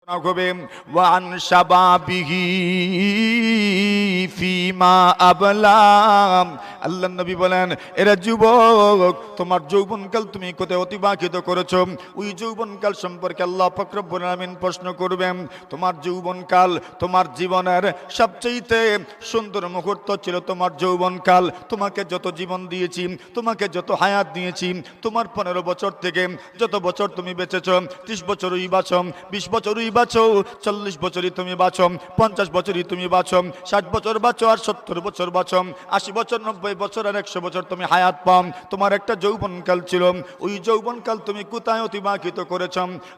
One শাবাবিহি ফিমা আবলাম। আল্লাহ নবী বলেন, এরা যুবক, তোমার যৌবনকাল তুমি কোথায় অতিবাহিত করেছো? ওই যৌবনকাল সম্পর্কে আল্লাহ পাক রব্বুল আলামিন প্রশ্ন করবেন। তোমার যৌবনকাল তোমার জীবনের সবচেয়ে সুন্দর মুহূর্ত ছিল তোমার যৌবনকাল। তোমাকে যত জীবন দিয়েছি, তোমাকে যত হায়াত দিয়েছি, তোমার 15 বছর থেকে যত বছর তুমি বেঁচেছো, 30 বছরই বাঁচো, 20 বছরই বাঁচো, 40 বছরই তুমি বাঁচো, 50 বছরই তুমি বাঁচো, 60 বছর বাঁচো আর 70 বছর বাঁচো, 80 বছর, 90 বছর আর 100 বছর তুমি হায়াত পাও। তোমার একটা যৌবনকাল ছিল। ওই যৌবনকাল তুমি কোথায় অতিবাহিত করেছ?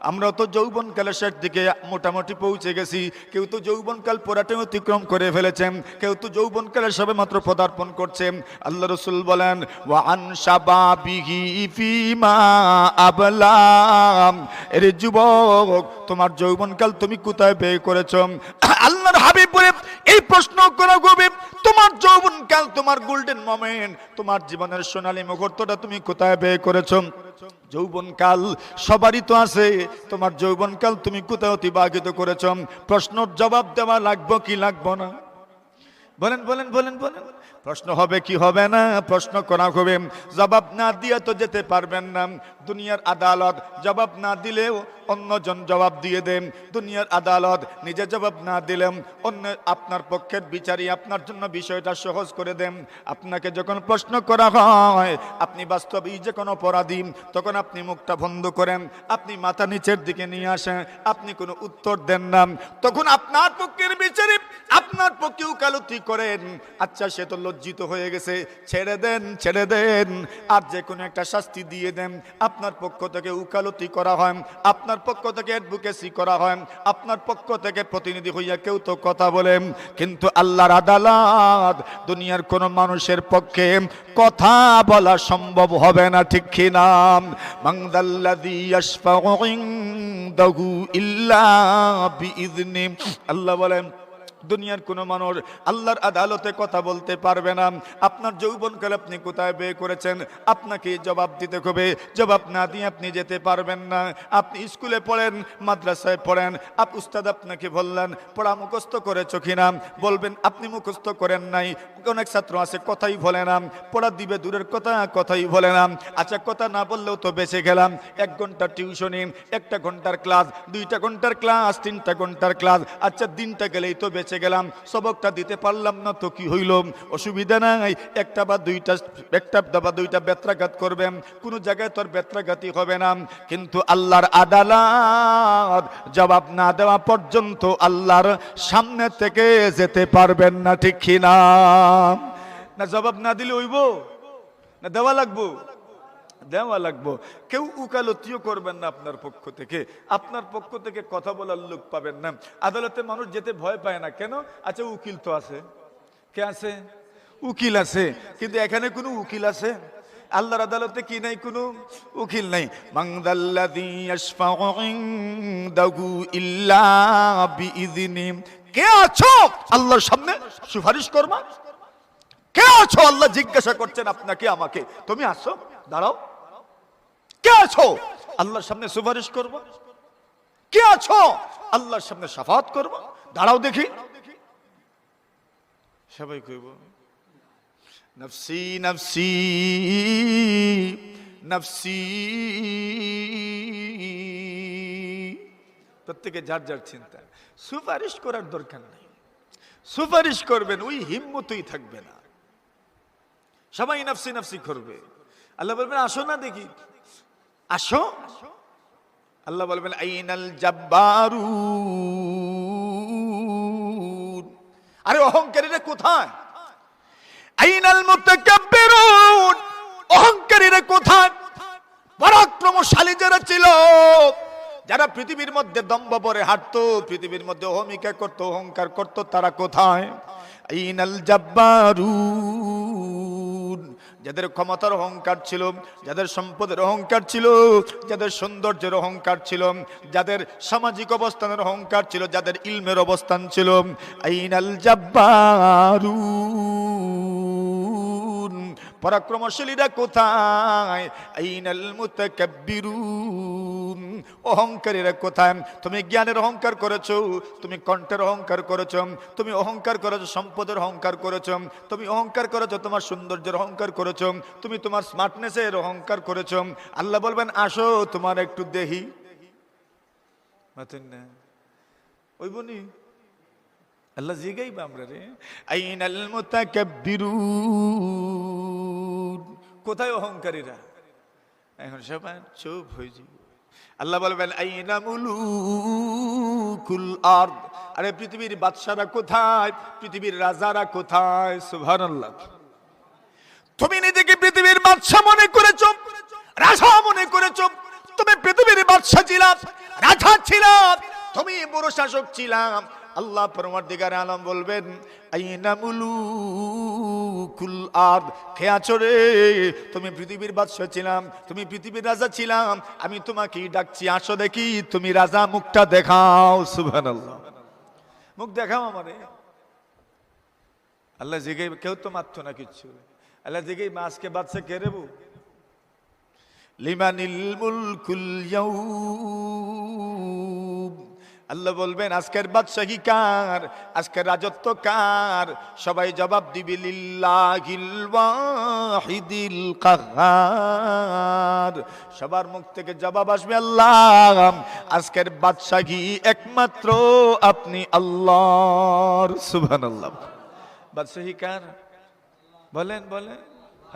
আমরা তো যৌবনকালের শেষ দিকে মোটামুটি পৌঁছে গেছি। কেউ তো যৌবনকাল পুরাটাই অতিক্রম করে ফেলেছেন, কেউ তো যৌবনকালের সবে মাত্র পদার্পণ করছে। আল্লাহ রাসূল বলেন, ওয়া আন শাবাবিহি ফিমা আবলাম। এর যুবক, তোমার যৌবনকাল তুমি কোথায় ব্যয় করেছ? আল্লাহর হাবিব বলে এই প্রশ্ন করা গভীর, তোমার যৌবনকাল, তোমার গোল্ডেন মোমেন্ট, তোমার জীবনের সোনালী মুহূর্তটা তুমি কোথায় ব্যয় করেছ? যৌবনকাল সবারই তো আছে, তোমার যৌবনকাল তুমি কোথায় অতিবাহিত করেছ? প্রশ্নের জবাব দেওয়া লাগবে কি লাগবে না? বলেন বলেন বলেন বলেন। প্রশ্ন হবে কি হবে না? প্রশ্ন করা হবে। জবাব না দিয়ে তো যেতে পারবেন না। দুনিয়ার আদালত জবাব না দিলেও অন্যজন জবাব দিয়ে দেন। দুনিয়ার আদালত নিজে জবাব না দিলেন অন্য আপনার পক্ষের বিচারী আপনার জন্য বিষয়টা সহজ করে দেন। আপনাকে যখন প্রশ্ন করা হয়, আপনি বাস্তবেই যে কোনো অপরাধী, তখন আপনি মুখটা বন্ধ করেন, আপনি মাথা নিচের দিকে নিয়ে আসেন, আপনি কোনো উত্তর দেন না। তখন আপনার পক্ষের বিচারী আপনার পক্ষে উকালতি করেন। আচ্ছা, সে তো লজ্জিত হয়ে গেছে, ছেড়ে দেন ছেড়ে দেন, আর যে কোনো একটা শাস্তি দিয়ে দেন। আপনার পক্ষ থেকে উকালতি করা হয়, আপনার পক্ষ থেকে অ্যাডভোকেসি করা হয়, আপনার পক্ষ থেকে প্রতিনিধি হইয়া কেউ তো কথা বলেন। কিন্তু আল্লাহর আদালত, দুনিয়ার কোন মানুষের পক্ষে কথা বলা সম্ভব হবে না, ঠিক কি না? মানদাল্লাযী ইয়াশফাউ ইনদাহু ইল্লা বিইযনি। আল্লাহ বলেন, দুনিয়ার কোনো মানুষ আল্লাহর আদালতে কথা বলতে পারবে না। আপনার যৌবনকাল আপনি কোথায় ব্যয় করেছেন, আপনাকে জবাব দিতে হবে। জবাব না দিয়ে আপনি যেতে পারবেন না। আপনি স্কুলে পড়েন, মাদ্রাসায় পড়েন, উস্তাদ আপনাকে বললেন পড়া মুখস্থ করেছো কিনা, বলবেন আপনি মুখস্থ করেন নাই। অনেক ছাত্র আছে কথাই বলে না, পড়া দিবে দূরের কথা, কথাই বলে না। আচ্ছা, কথা না বললেও তো বেঁচে গেলাম। 1 ঘন্টা টিউশনি, 1 ঘন্টার ক্লাস, 2 ঘন্টার ক্লাস, 3 ঘন্টার ক্লাস, আচ্ছা দিনটা গেলেই তো বেঁচে গেলাম। সবকটা দিতে পারলাম না তো কি হইল? অসুবিধা নাই, একটা বা দুইটা বেত্রাঘাত করবেন, কোনো জায়গায় তোর বেত্রাঘাতই হবে না। কিন্তু আল্লাহর আদালত জবাব না দেওয়া পর্যন্ত আল্লাহর সামনে থেকে যেতে পারবেন না, ঠিক কি না? না জবাব না দিলে হইব না, দেওয়া লাগবো, দেওয়া লাগবো। কেউ উকালতিও করবেন না আপনার পক্ষ থেকে, আপনার পক্ষ থেকে কথা বলার লোক পাবেন না। আদালতে মানুষ যেতে ভয় পায় না কেন? আচ্ছা, উকিল তো আছে। কে আছে? উকিল আছে। কিন্তু এখানে কোনো উকিল আছে? আল্লাহর আদালতে কি নাই? কোনো উকিল নাই। মানদাল্লাযী ইয়াশফাউ ইনদাহু ইল্লা বিইযনি। কে আছো আল্লাহর সামনে সুপারিশ করবা? কে আছো? আল্লাহ জিজ্ঞাসা করছেন আপনাকে আমাকে, তুমি আসো, দাঁড়াও। কে আছো আল্লাহর সামনে সুপারিশ করব? কে আছো আল্লাহর সামনে শাফাত করব? দাঁড়াও দেখি। সবাই কইব নফসি নফসি নফসি। প্রত্যেকে যার যার চিন্তা। সুপারিশ করার দরকার নেই। সুপারিশ করবেন ওই হিম্মতই থাকবে না, সবাই নফসি নফসি করবে। আল্লাহ বলবেন আসো না দেখি, আসো। আল্লাহ বলবেন আইনাল জাব্বারুন। আরে অহংকারীরা কোথায়? আইনাল মুতাকাব্বিরুন। অহংকারীরা কোথায়? পরাক্রমশালী যারা ছিল, যারা পৃথিবীর মধ্যে দম্ভ ভরে হাঁটতো, পৃথিবীর মধ্যে অহমিকা করতো, অহংকার করতো, তারা কোথায়? আইনাল জাব্বারুন। যাদের ক্ষমতার অহংকার ছিল, যাদের সম্পদের অহংকার ছিল, যাদের সৌন্দর্যের অহংকার ছিল, যাদের সামাজিক অবস্থানের অহংকার ছিল, যাদের ইলমের অবস্থান ছিল, আইনাল জাব্বারুন। পরাক্রমশালীরা কোথায়? আইনাল মুতাকাব্বিরুন, অহংকারীরা কোথায়? তুমি জ্ঞানের অহংকার করেছো, তুমি কণ্ঠের অহংকার করেছো, তুমি অহংকার করেছো সম্পদের অহংকার করেছো, তুমি অহংকার করেছো তোমার সৌন্দর্যের অহংকার করেছো, তুমি তোমার স্মার্টনেসের অহংকার করেছো। আল্লাহ বলবেন আসো তোমার একটু দেহি। না ওই বনি আল্লাহ জিগাইবা আমরা রে, আইনাল মুতাকাব্বিরুন, কোথায় অহংকারীরা? এখন সবাই চুপ হয়ে যাবে। আল্লাহ বলবেন আইনা মুলুকুল আরদ, আরে পৃথিবীর বাদশারা কোথায়? পৃথিবীর রাজারা কোথায়? সুবহানাল্লাহ। তুমি নিজেকে পৃথিবীর বাদশা মনে করেছো, রাজা মনে করেছো। তুমি পৃথিবীর বাদশা ছিলাম, রাজা ছিলাম, তুমি বড় শাসক ছিলাম। আল্লাহ পরমার্দিগার আলম বলবেন আইনা মুলুকুল আরদ, কে আছো রে? তুমি পৃথিবীর বাদশা ছিলাম, তুমি পৃথিবীর রাজা ছিলাম, আমি তোমাকে ডাকছি আসো দেখি তুমি রাজা, মুখটা দেখাও। সুবহানাল্লাহ, মুখ দেখাও আমারে। আল্লাহ জিগাই, কেউ তো মারতো না কিচ্ছু। আল্লাহ জিগাই মাসকে বাদশা কে রে? লিমানিল মুলকুল ইয়াউম, আল্লাহ বলবেন আজকের বাদশাহী কার, আজকের রাজত্ব কার? সবাই জবাব দিবে লিল্লাহিল ওয়াহিদিল কাহ্হার। সবার মুখ থেকে জবাব আসবে আল্লাহ, আজকের বাদশাহী একমাত্র আপনি আল্লাহর। সুবহানাল্লাহ। বাদশাহী কার? বলেন বলেন।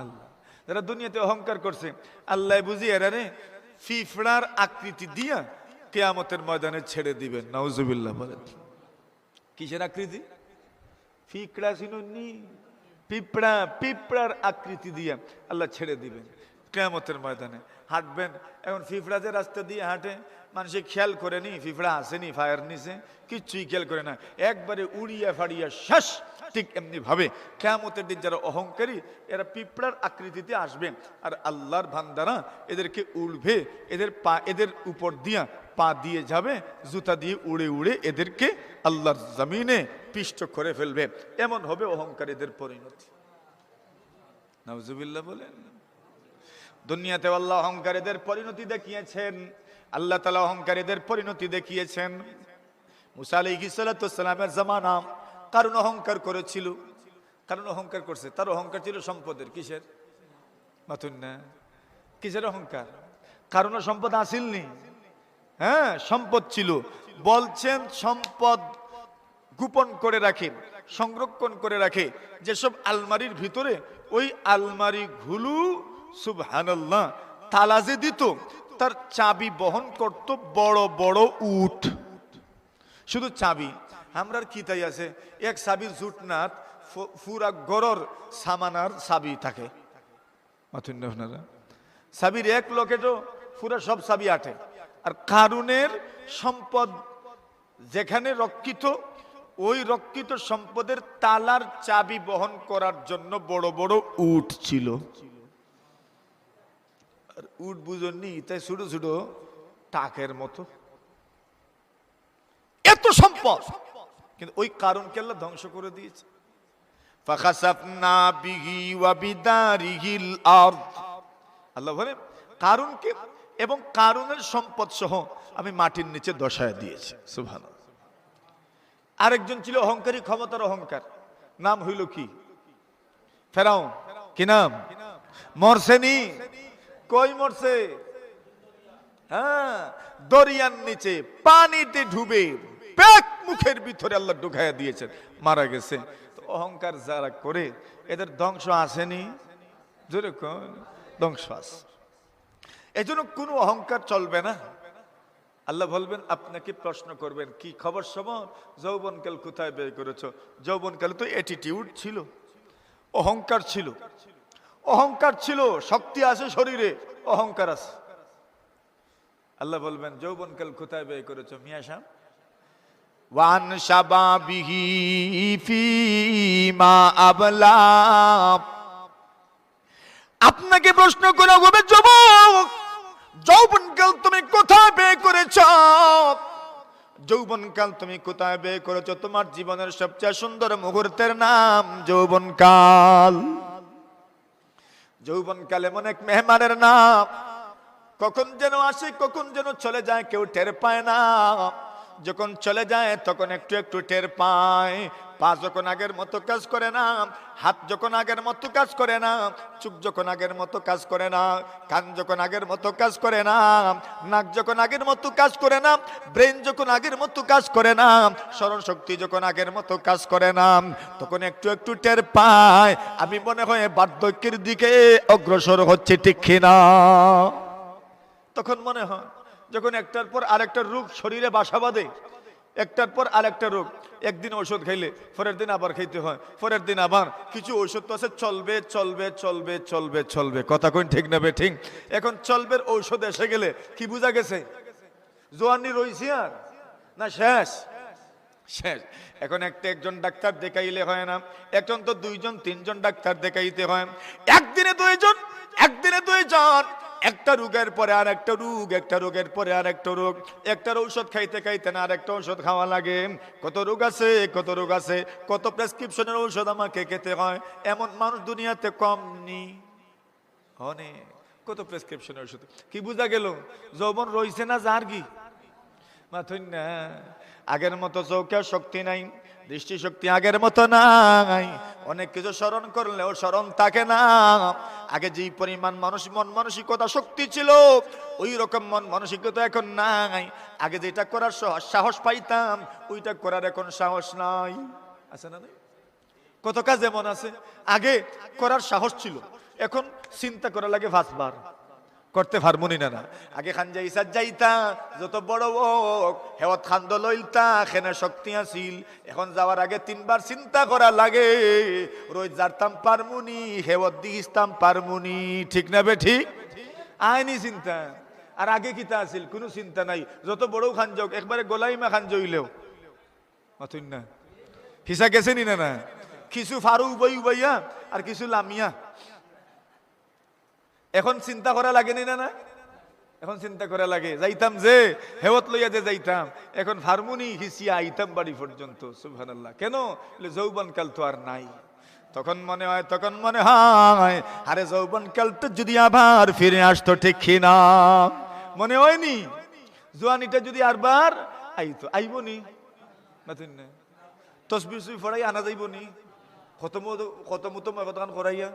আল্লাহ। যারা দুনিয়াতে অহংকার করছে আল্লাহ বুঝি এরা রে ফিফড়ার আকৃতি দিয়া কিয়ামতের ময়দানে ছেড়ে দিবেন। নাউজুবিল্লাহ বলেন। কিসের আকৃতি? ফিকড়া শুনুননি, পিঁপড়া, পিঁপড়ার আকৃতি দিয়া আল্লাহ ছেড়ে দিবেন কিয়ামতের ময়দানে। হাঁটবেন, এখন ফিফড়া যে রাস্তা দিয়ে হাঁটে মানুষে খেয়াল করেনি ফিফড়া আসেনি ফায়ার নিচে, কিচ্ছুই খেয়াল করে না, একবারে উড়িয়া ফাড়িয়া শেষ। ঠিক এমনি ভাবে কিয়ামতের দিন যারা অহংকারী এরা পিঁপড়ার আকৃতিতে আসবে, আর আল্লাহর বান্দারা এদেরকে উড়বে, এদের পা এদের উপর দিয়া পা দিয়ে যাবে, জুতা দিয়ে উড়ে উড়ে এদেরকে আল্লাহর জমিনে পিষ্ট করে ফেলবে। এমন হবে অহংকারীদের পরিণতি। নাউজুবিল্লাহ বলেন। দুনিয়াতে আল্লাহ অহংকারীদের পরিণতি দেখিয়েছেন, আল্লাহ তাআলা অহংকারীদের পরিণতি দেখিয়েছেন। মুসা আলাইহিস সালাতু ওয়াস সালামের জামানা কারণ অহংকার করেছিল, কারণ অহংকার করছে, তার অহংকার ছিল সম্পদের। কিসের? মাতুন না, কিসের অহংকার? কারণ সম্পদ আসিলনি, হ্যাঁ সম্পদ ছিল। বলছেন সম্পদ গোপন করে রাখে, সংরক্ষণ করে রাখে যেসব আলমারির ভিতরে, ওই আলমারি গুলো সুবহানাল্লাহ তালা যে দিত তার চাবি বহন করত বড় বড় উট। শুধু চাবি, আমরার কি তাই আছে এক চাবির জুট না, পুরা গরর সামানার চাবি থাকে। চাবির এক লকেটও পুরা সব চাবি আটে। আর কারুনের সম্পদ যেখানে রক্ষিত, ওই রক্ষিত সম্পদের তালার চাবি বহন করার জন্য বড় বড় উট ছিল। আর উট বুঝনি তাই ছোট ছোট টাকের মতো, এত সম্পদ। কিন্তু ওই কারণকে আল্লাহ ধ্বংস করে দিয়েছে। ফাখাসাফনা বিহি ওয়া বিদারিহিল আরদ, আল্লাহ বলেন কারণকে এবং কারণের সম্পদ সহ আমি মাটির নিচে দশায় দিয়েছি। সুবহানাল্লাহ। আরেকজন ছিল অহংকারী, ক্ষমতার অহংকার, নাম হইল কি? ফেরাউন। কি নাম? মরছেনি? কই মরছে? হ্যাঁ, দরিয়ার নিচে পানিতে ডুবে পেট মুখের ভিতরে আল্লাহ ঢুকাইয়া দিয়েছেন, মারা গেছে। তো অহংকার যারা করে এদের ধ্বংস আসেনি? জোরে কোন ধ্বংস আছে। এই জন্য কোনো অহংকার চলবে না। আল্লাহ বলবেন, আপনাকে প্রশ্ন করবেন কি খবর সবর, যৌবনকাল কোথায় ব্যয় করেছো? যৌবনকালে তো অ্যাটিটিউড ছিল, অহংকার ছিল, অহংকার ছিল, শক্তি আছে শরীরে, অহংকার আছে। আল্লাহ বলবেন যৌবনকাল কোথায় ব্যয় করেছো মিয়া সাহেব? ওয়ান শাবাবিহি ফিমা আবলা, আপনাকে প্রশ্ন করা হবে যুবক, যৌবনকাল তুমি কোথায় ব্যয় করেছ? যৌবনকাল তুমি কোথায় ব্যয় করেছ? তোমার জীবনের সবচেয়ে সুন্দর মুহূর্তের নাম যৌবনকাল। যৌবনকাল এমন এক মেহমানের নাম, কখন যেন আসে কখন যেন চলে যায় কেউ টের পায় না। যখন চলে যায় তখন একটু একটু টের পায়। পা যখন আগের মতো কাজ করে না, হাত যখন আগের মতো কাজ করে না, চোখ যখন আগের মতো কাজ করে না, কান যখন আগের মতো কাজ করে না, নাক যখন আগের মতো কাজ করে না, ব্রেন যখন আগের মতো কাজ করে না, স্মরণ শক্তি যখন আগের মতো কাজ করে না, তখন একটু একটু টের পায়। আমি মনে হয় বার্ধক্যের দিকে অগ্রসর হচ্ছে, ঠিক কিনা? তখন মনে হয় যখন একটার পর আরেকটা রোগ শরীরে বাসা বাঁধে, একটার পর আরেকটা রোগ, একদিন ঔষধ খাইলে পরের দিন আবার খাইতে হয়, পরের দিন আবার কিছু ঔষধ তো আছে চলবে চলবে চলবে চলবে চলবে, কথা কোন ঠিক নেবে ঠিক? এখন চলবের ঔষধ এসে গেলে কি বোঝা গেছে? জোয়ানি রইছি আর না শেষ? শেষ। এখন একজন ডাক্তার দেখাইলে হয় না, এখন তো দুইজন তিনজন ডাক্তার দেখাইতে হয়, একদিনে দুইজন, একদিনে দুইজন, একটা রোগের পরে আর একটা রোগ, একটা রোগের পরে আর একটা রোগ, একটার ঔষধ খাইতে খাইতে না আর একটা ঔষধ খাওয়া লাগে। কত রোগ আছে, কত রোগ আছে, কত প্রেসক্রিপশনের ঔষধ আমাকে খেতে হয়। এমন মানুষ দুনিয়াতে কম নি, অনেক। কত প্রেসক্রিপশনের ঔষধ। কি বোঝা গেল? যৌবন রইছে না যার কি মাথুন না। আগের মতো চৌকে শক্তি নাই, দৃষ্টিশক্তি আগের মতো নাই, অনেক কিছু স্মরণ করলেও স্মরণ থাকে না। আগে যেই পরিমাণ মানুষ মন মানসিকতা শক্তি ছিল, ওই রকম মন মানসিকতা এখন নাই। আগে যেটা করার সাহস পাইতাম, ওইটা করার এখন সাহস নাই। আছে না? কত কাজ এমন আছে আগে করার সাহস ছিল, এখন চিন্তা করা লাগে 5 বার, করতে পারবনি না। না আগে খান যাইসা যাইতা, যত বড় হোক হেওয়াত খান্দ লইলতা, খেনে শক্তি আছিল। এখন যাওয়ার আগে 3 বার চিন্তা করা লাগে, রোজ যারতাম পারমুনি, হেওয়াত দিস্তাম পারমুনি, ঠিক না বে ঠিক? আইনি চিন্তা। আর আগে কিতা আছিল? কোনো চিন্তা নাই, যত বড় খান যাক, একবারে গোলাইমা খান জইলেও মাথুন না। হিসা গেছে নি না? না কিছু ফারু উবাই উবাইয়া আর কিছু লামিয়া। এখন চিন্তা করা লাগেনি না? না এখন চিন্তা করা লাগে। যাইতাম যে হেওয়াত লইয়া যে যাইতাম, এখন হারমোনি হিসিয়া আইতাম বাড়ি পর্যন্ত। সুবহানাল্লাহ। কেন? যৌবন কাল তো আর নাই। তখন মনে হয়, তখন মনে হয় আরে যৌবন কালটা যদি আবার ফিরে আসতো, ঠিক কিনা? মনে হয়নি? জোয়ানিটা যদি আরবার আইতো, আইবনি? তসবির সুই ফড়াই আনা যাইবনি? কত মতো কতখান করাইয়া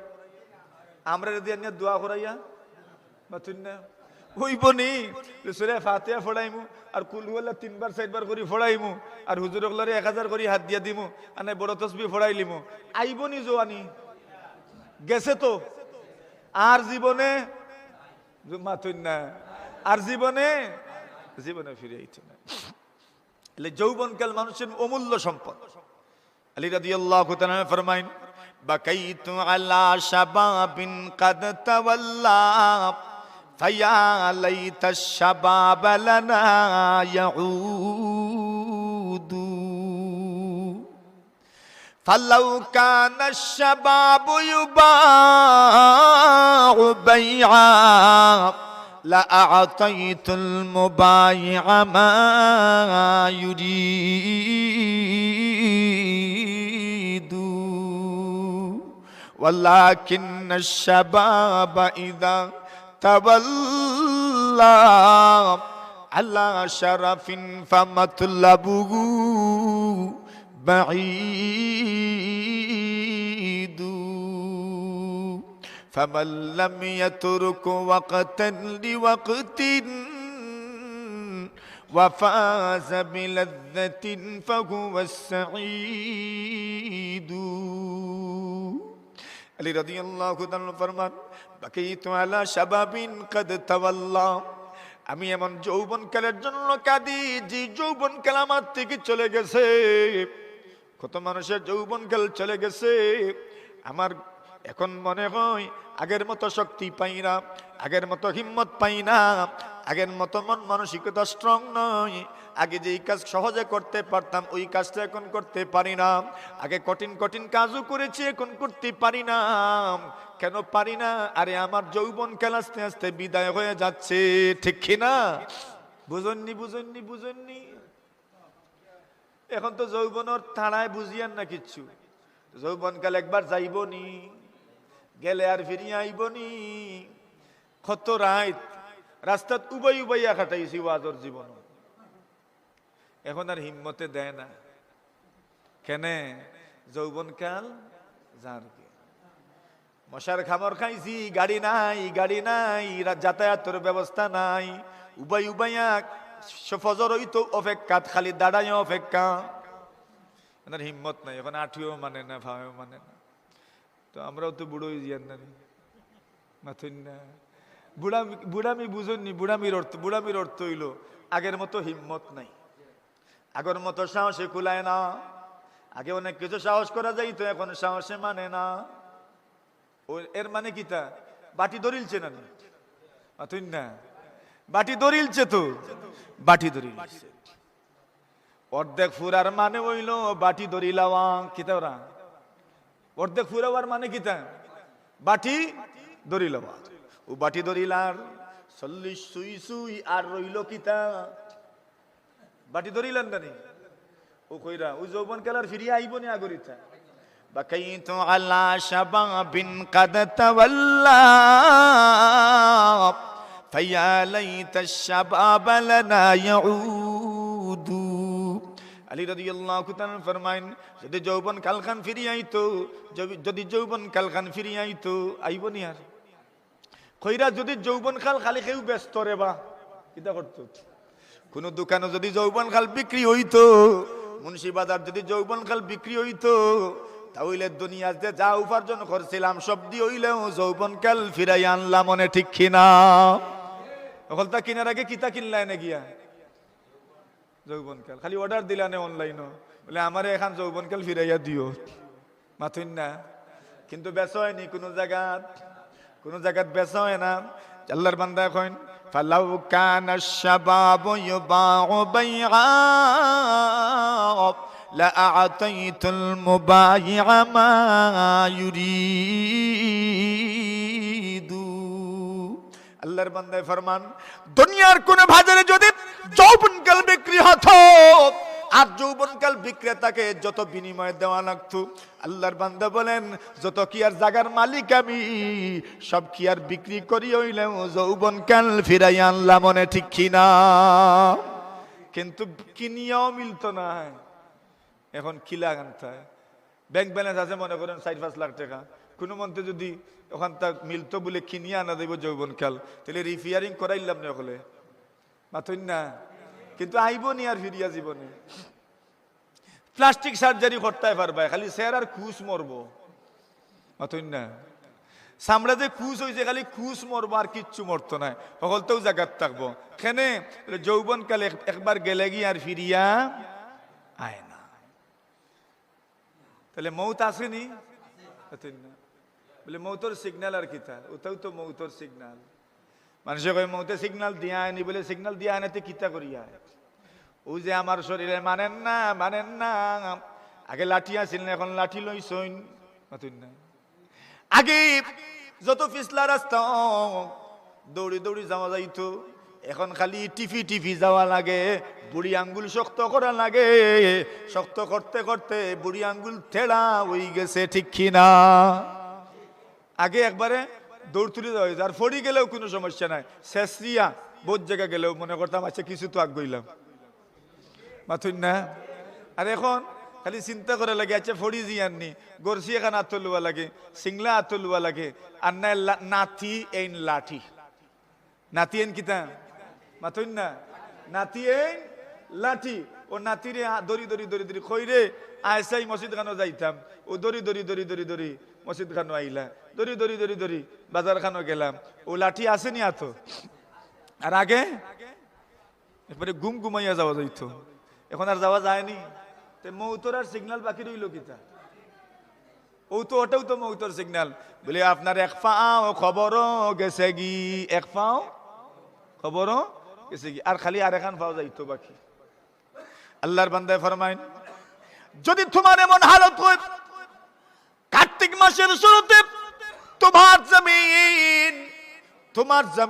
আমরা দিয়ে নিয়ে দোয়া করাইয়া মাথুন না হইবনি? সুরে ফাতিহা ফড়াইমু আর কুল হুয়াল্লাহ 3 বার 4 বার করে ফড়াইমু আর হুজুরগুলারে 1000 করে হাত দিয়া দিমু আর বড় তসবিহ ফড়াইলিমু, আইবনি জোয়ানি? গেছে তো। আর জীবনে মাথুন না, আর জীবনে ফিরে আইতে না। যৌবনকাল মানুষের অমূল্য সম্পদ। আলী রাদিয়াল্লাহু তাআলা ফরমাইন, বাকাইতু আলা শাবাবিন কাদ তাওয়াল্লা ফায়া লাইতা শাবাব লানা ইয়াউদু ফালাউ কানা শাবাবু ইউবাউ বাইআ লা আ'তাইতুল মুবাইআ মা ইউরিদু ওয়ালাকিন আশ-শাবাব ইযা তাওয়াল্লা আলা শারাফিন ফামাতলাবুহু বাঈদু فمن لم يترك وقتا لوقت وفاز بلذة فهو السعيد। আলী রাদিয়াল্লাহু তাআলা ফরমান, বাকাইতু আলা শাবাবিন কাদ তাওয়াল্লা, আমি এমন যৌবনকালের জন্য কাঁদি যে যৌবনকাল আমার থেকে চলে গেছে। কত মানুষের যৌবনকাল চলে গেছে। আমার এখন মনে হয় আগের মতো শক্তি পাই না, আগের মতো হিম্মত পাই না, আগের মতো মন মানসিকতা স্ট্রং নয়। আগে যেই কাজ সহজে করতে পারতাম ওই কাজটা এখন করতে পারি না। আগে কঠিন কঠিন কাজও করেছি, এখন করতে পারি না। কেন পারি না? আরে আমার যৌবনকাল আস্তে আস্তে বিদায় হয়ে যাচ্ছে, ঠিক কিনা? বুঝননি বুঝননি বুঝননি? এখন তো যৌবনের থানায় বুঝিয়ান না কিচ্ছু। যৌবনকাল একবার যাইব নি, গেলে আর ফিরিয়া আইবনি। কত রাত রাস্তাত উবাই উবাইয়া কাটাইছি ওয়াজর জীবন, এখন আর হিম্মতে দেয় না। কেনে? যৌবনকাল যার কে। মশার খামর খাইছি, গাড়ি নাই, গাড়ি নাই, যাতায়াতের ব্যবস্থা নাই, উবাই উবাইয়া ফজর হইতো অপেক্ষা, খালি দাঁড়াই অপেক্ষা। এনার হিম্মত নাই, এখন আঠিও মানে না, ভাইও মানে না। তো আমরাও তো বুড়োই জিয়ান না মাথুন না। বুড়ামি বুঝুননি, বুড়ামির অর্থ হইল আগের মতো হিম্মত নাই, আগের মতো সাহসে কুলায় না। আগে অনেক কিছু সাহস করা যাইতো, এখন সাহসে মানে না। এর মানে কি? তা বাটি ধরিলছে না মাথুন না, বাটি ধরিলছে তো, বাটি ধরিলছে। অর্ধেক ফুরার মানে হইল বাটি ধরিলাওয়া। কিতা ওরা অর্ধেক ফুরাবার মানে কিতা? বাটি ধরিলাওয়া। ও বাটি ধরিলার 40 সুই সুই আর রইল কিতা? বাটি ধরিলেন না নি? ও কইরা ও যৌবন কালার ফিরিয়ে আইবনি আগরিতা। বাকাইতু আলা শাবাবিন কাদ তাওয়াল্লা ফায়া লাইতা শাবাব লানা ইয়াউদু। আলী রাদিয়াল্লাহু তাআলা ফরমাইন, যদি যৌবন কালখান ফিরিয়ে আইতো, যদি যৌবন কালখান ফিরিয়ে আইতো, আইবনি আর। কইরা যদি যৌবন কাল খালি কেউ ব্যস্ত রে বা কিতা করতো? কোন দোকানে যদি যৌবন কাল বিক্রি হইতো, মুন্সিবাজার যদি যৌবন কাল বিক্রি হইতো, তাহলে দুনিয়াতে যা উপার্জন করছিলাম সব দিয়ে হইলেও যৌবন কাল ফিরাই আনলাম, মনে ঠিক কিনা? ওখানটা কিনার আগে কিতা কিনলাই না গিয়া যৌবন কাল, খালি অর্ডার দিলা না অনলাইন, বলে আমারে এখন যৌবন কাল ফিরাইয়া দিও, মাথুন না। কিন্তু বেচা হয়নি কোনো জায়গাত বেচা হয় না। আল্লাহর বান্দা এখন ফালাউ কানা শাবাবু ইউবাউ বাইআ লা আ'তাইতুল মুবাইআ মা ইউরিদু। আল্লাহর বান্দায় ফরমান, দুনিয়ার কোন বাজারে যদি যৌবনকাল বিক্রি হতো আর যৌবনকাল বিক্রেতাকে যত বিনিময় দেওয়া লাগতো, আল্লাহর বান্দা বলেন যত কি আর জাগার মালিক আমি, সব কি আর বিক্রি করি হইলেও যৌবনকাল ফিরাই আনলাম, মনে ঠিক কিনা? কিন্তু কিনিয়াও মিলতো না। এখন কিলা আনতে ব্যাংক ব্যালেন্স আছে মনে করেন 4-5 লাখ টাকা, কোনো মন্ত্রে যদি ওখান তা মিলতো বলে কিনিয়ে আনা দেব যৌবনকাল, তাহলে রিফিয়ারিং করাইলাম না হলে মাথুন না। কিন্তু আইব নি আর ফিরিয়া জীবনে। প্লাস্টিক সার্জারি করতে পারবা, খালি স্যার আর খুশ মরবো, মাথুন না। সামরা যে খুশ হয়েছে খালি খুশ মরবো, আর কিচ্ছু মরতো না, সকলতেও জায়গাত থাকবো। কেনে? যৌবনকাল একবার গেলে গিয়ে আর ফিরিয়া আয় না। তাহলে মৌত আসেনি? বলে মৌতর সিগন্যাল আর কিতা? ওটাও তো মৌতর সিগন্যাল। মানুষে কয় মৌতে সিগন্যাল দিয়া আনি, বলে সিগন্যাল দিয়া আনাতে কিতা করিয়া? ও যে আমার শরীরে মানেন না। আগে লাঠি আসিল না, এখন লাঠি লইছইন, মাতুন না। আগে যত পিছলা রাস্তা দৌড়ি দৌড়ি যাওয়া যাইতো, এখন খালি টিফি যাওয়া লাগে, বুড়ি আঙ্গুল শক্ত করা লাগে, শক্ত করতে করতে বুড়ি আঙ্গুল থেড়া হয়ে গেছে, ঠিক কিনা? আগে একবারে দৌড় তুলে দেওয়া হয়েছে, আর ফড়ি গেলেও কোনো সমস্যা নাই, শেষরিয়া বহুত জায়গা গেলেও মনে করতাম আচ্ছা কিছু তো আগ গইলাম, মাথুন না। আর এখন খালি চিন্তা করে লাগে আচ্ছা ফড়ি জিয়াননি, গরসি এখান আত্ম লুয়া লাগে, সিংলা আত্ম লুয়া লাগে, আর না নাতি এই লাঠি, নাতি এন কিতা মাথুন না, নাতি এই লাঠি। ও নাতিরে দড়ি খইরে আয়সাই মসজিদ খানো যাইতাম, ও দড়ি মসজিদ খানো আইলা, দড়ি বাজার খানো গেলাম, ও লাঠি আসেনি আত। আর আগে এরপরে ঘুমাইয়া যাওয়া যাইত, এখন আর যাওয়া যায়নি। মৌতর আর সিগন্যাল বাকি রইল কিতা? ওটাও তো মৌতর সিগন্যাল। বলে আপনার এক পাও খবরও গেছে গি, এক পাও খবরও গেছে গি, আর খালি আর এখান পাও যাইতো বাকি। আল্লাহর বান্দায় ফরমাইন, যদি তোমার এমন হালত হয় কার্তিক মাসের শুরুতে তোমার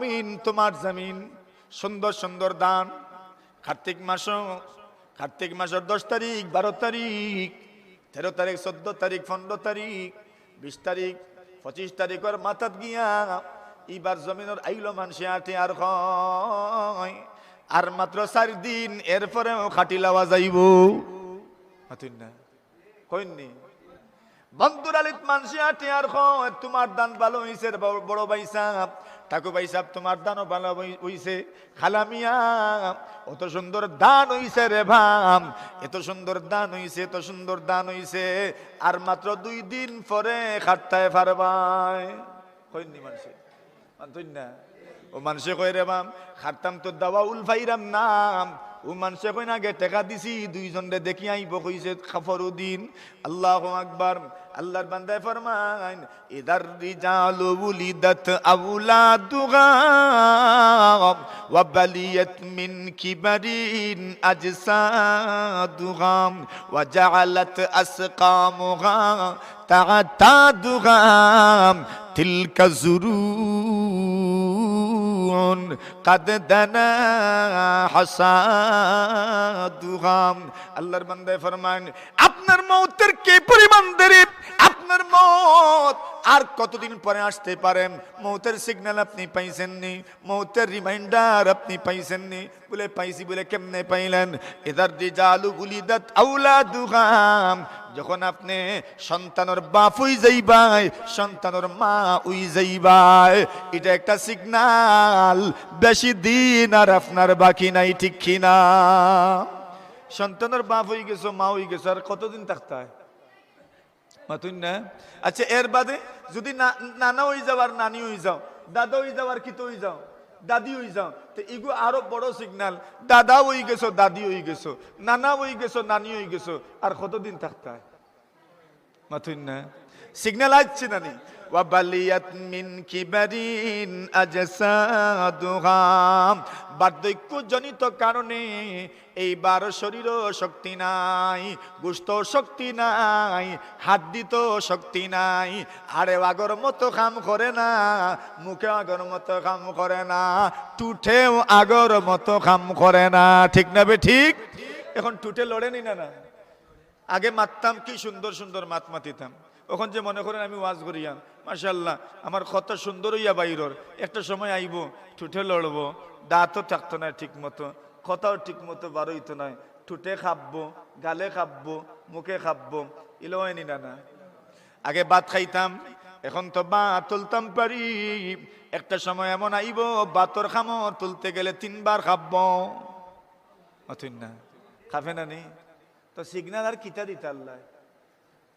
জমিন সুন্দর দান, কার্তিক মাসের 10 তারিখ, 12 তারিখ, 13 তারিখ, 14 তারিখ, 15 তারিখ, 20 তারিখ, 25 তারিখের মাথাত গিয়া এবার জমিনের আইলো মানুষে আটে আর হয় আর মাত্র 4 দিন এরপরেও খাটি লাওয়া যাইব মাতুন না কইনি বন্ধুর আলিত মানুষে আটে আর হয় তোমার দান ভালো হইছে বড় ভাই সাহেব ঠাকুর ভাই সাহেব তোমার দানও ভালো হইছে খালামিয়া অত সুন্দর দান হইছে রে ভাম এত সুন্দর দান হইছে এত সুন্দর দান হইছে আর মাত্র 2 দিন পরে খাটতায় পারবাই কইনি মানুষে মানতুন না ও মানুষে কই রে বাম খাটতাম তো দাওয়া উলফাইরাম নাম ও মানুষে কই না গে টাকা দিছি 2 জনরে দেখি আইব কইছে খফরউদ্দিন আল্লাহু আকবার আল্লাহর বান্দায় ফরমান ইদার রিজালু উলিদাত আওলাদুহা ওয়া বালিয়াত মিন কিবারিন আজসাদুহা ওয়া জাআলাত আসকামুহা তা'তাদুহা তিলকা জুরুন কাদ দানা হাসাদুহা আল্লাহর বান্দায় ফরমান আপনার মওতের কি পরিমাণ দেরি আপনার মওত আর কতদিন পরে আসতে পারেন মওতের সিগন্যাল আপনি পাইছেননি মওতের রিমাইন্ডার আপনি পাইছেননি বলে পাইছি বলে কেমনে পাইলেন ইদার রিজালু উলিদাত আওলাদুহা যখন আপনি সন্তানের বাপ হই যাইবাই সন্তানের মা হই যাইবাই এটা একটা সিগন্যাল বেশি দিন আর আপনার বাকি নাই ঠিক কিনা সন্তানের বাপ হই গেছো মা হই গেছো আর কতদিন থাকতে হয় মাতুন না আচ্ছা এর বাদে যদি নানা হই যাও আর নানি হই যাও দাদা হই যাও আর কি তো হই যাও দাদি হই যাও তো এগু আরো বড় সিগন্যাল দাদা হই গেছো দাদি হই গেছো নানা হই গেছো নানি হই গেছো আর কতদিন থাকতে হয় মাতুন না সিগন্যাল আসছে নানি ওয়া বালিয়াত মিন কিবারিন আজসাদুহা বার্ধক্য জনিত কারণে এইবার শরীরও শক্তি নাই গোশত শক্তি নাই হাড্ডি তো শক্তি নাই আরে আগর মতো কাম করে না মুখে আগর মতো কাম করে না টুঠেও আগর মতো কাম করে না ঠিক না বে ঠিক এখন টুঠে লড়েনি না না আগে মারতাম কি সুন্দর সুন্দর মাত মাতিতাম এখন যে মনে করেন আমি ওয়াজ করিয়া মাশাআল্লাহ আমার কত সুন্দর হইয়া বাইরর একটা সময় আইব ঠুটে লড়বো দাঁতও থাকতো না ঠিক মতো কথাও ঠিক মতো বার হইতো না ঠুটে খাববো গালে খাববো মুখে খাববো এলো হয়নি না না আগে ভাত খাইতাম এখন তো ভাত তুলতাম পারি একটা সময় এমন আইব ভাতর খামর তুলতে গেলে 3 বার খাববো অথিন না খাবে না নি তো সিগন্যাল আর কিতা দিতে আল্লাহ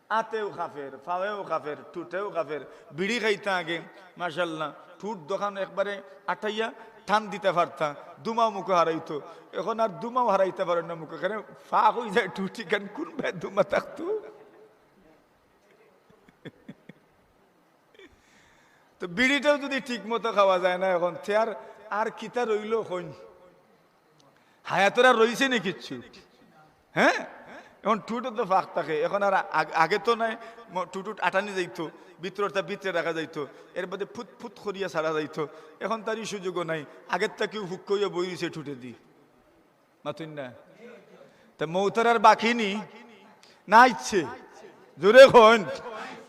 আতেও কাফের ফাওয়েও কাফের টুটেও কাফের বিড়ি খাইতা আগে মাশাআল্লাহ টুট দোকান একবারে আটাইয়া টান দিতে পারতা দুমাও মুখে হারাইতো এখন আর দুমাও হারাইতে পারে না মুখে এখানে ফা হয়ে যায় টুটি কেন কোন ভাই দুমা থাকতো তো বিড়িটাও যদি ঠিক মতো খাওয়া যায় না এখন আর কিতা রইল হইন হায়াতরা রইছে নি কিচ্ছু হ্যাঁ এখন টুটু তো ফাঁক থাকে এখন আর আগে তো নাই টুটুট আটানি যাইতো ভিতরটা ভিতরে রাখা যাইতো এর মধ্যে ফুট ফুট করিয়া ছাড়া যাইতো এখন তারই সুযোগও নাই আগের তা কেউ হুক করিয়া বই দিছে টুটে দি মাতুন না তা মৌতার আর বাকি নি না ইচ্ছে জোরে খন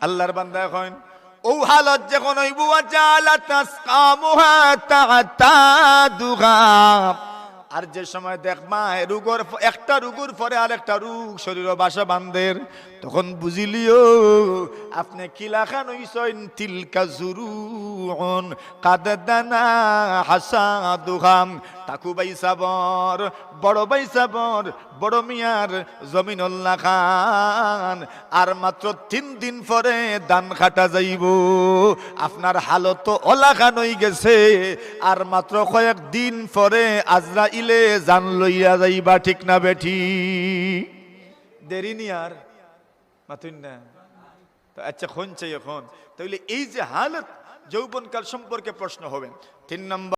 আল্লাহর বান্দা এখন ও হালত যখন হইবু আজালা তাসকামুহা তা'তাদুহা আর যে সময় দেখবা রোগর একটা রোগের পরে আর একটা রোগ শরীরে বাসা বান্ধের তখন বুঝিলিও আপনি কিলাখান হইছেন তিলকা জুরুন কাদ দানা হাসাদুহা টাকু ভাই সাবর বড় ভাই সাবর বড় মিয়ার জমিনুল্লাহ খান আর মাত্র 3 দিন পরে দান খাটা যাইব আপনার হালত ওলা খান হই গেছে আর মাত্র কয়েক দিন পরে আজরাইলে জান লইয়া যাইবা ঠিক না বেঠি দেরি নি আর মাতুন না তো আচ্ছা কোন চাই এখন তাহলে এই যে হালত যৌবনকাল সম্পর্কে প্রশ্ন হবে 3 নম্বর